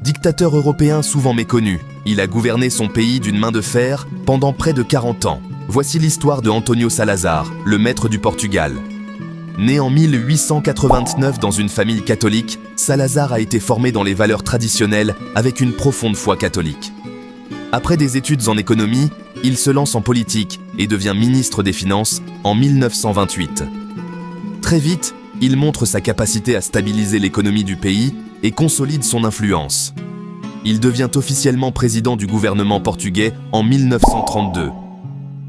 Dictateur européen souvent méconnu, il a gouverné son pays d'une main de fer pendant près de 40 ans. Voici l'histoire de António Salazar, le maître du Portugal. Né en 1889 dans une famille catholique, Salazar a été formé dans les valeurs traditionnelles avec une profonde foi catholique. Après des études en économie, il se lance en politique et devient ministre des Finances en 1928. Très vite, il montre sa capacité à stabiliser l'économie du pays et consolide son influence. Il devient officiellement président du gouvernement portugais en 1932.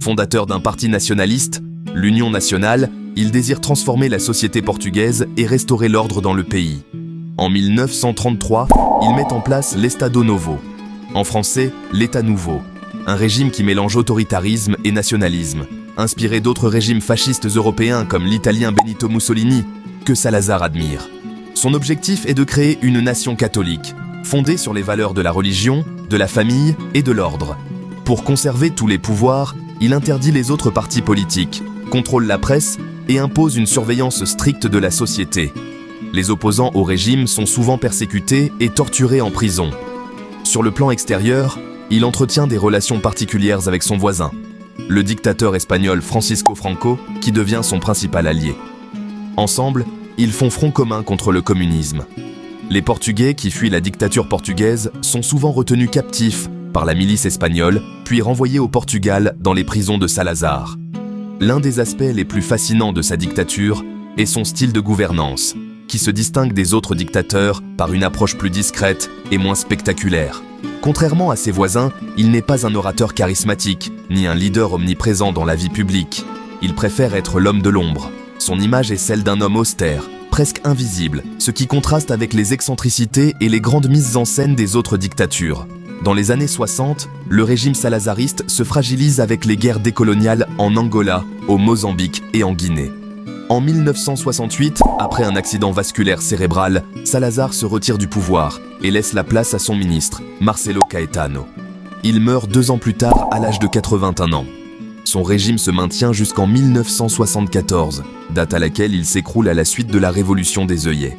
Fondateur d'un parti nationaliste, l'Union nationale, il désire transformer la société portugaise et restaurer l'ordre dans le pays. En 1933, il met en place l'Estado Novo, en français l'État nouveau, un régime qui mélange autoritarisme et nationalisme, inspiré d'autres régimes fascistes européens comme l'italien Benito Mussolini, que Salazar admire. Son objectif est de créer une nation catholique, fondée sur les valeurs de la religion, de la famille et de l'ordre. Pour conserver tous les pouvoirs, il interdit les autres partis politiques, contrôle la presse et impose une surveillance stricte de la société. Les opposants au régime sont souvent persécutés et torturés en prison. Sur le plan extérieur, il entretient des relations particulières avec son voisin, le dictateur espagnol Francisco Franco, qui devient son principal allié. Ensemble, ils font front commun contre le communisme. Les Portugais qui fuient la dictature portugaise sont souvent retenus captifs par la milice espagnole, puis renvoyés au Portugal dans les prisons de Salazar. L'un des aspects les plus fascinants de sa dictature est son style de gouvernance, qui se distingue des autres dictateurs par une approche plus discrète et moins spectaculaire. Contrairement à ses voisins, il n'est pas un orateur charismatique, ni un leader omniprésent dans la vie publique. Il préfère être l'homme de l'ombre. Son image est celle d'un homme austère, presque invisible, ce qui contraste avec les excentricités et les grandes mises en scène des autres dictatures. Dans les années 60, le régime salazariste se fragilise avec les guerres décoloniales en Angola, au Mozambique et en Guinée. En 1968, après un accident vasculaire cérébral, Salazar se retire du pouvoir et laisse la place à son ministre, Marcelo Caetano. Il meurt 2 ans plus tard à l'âge de 81 ans. Son régime se maintient jusqu'en 1974, date à laquelle il s'écroule à la suite de la révolution des œillets.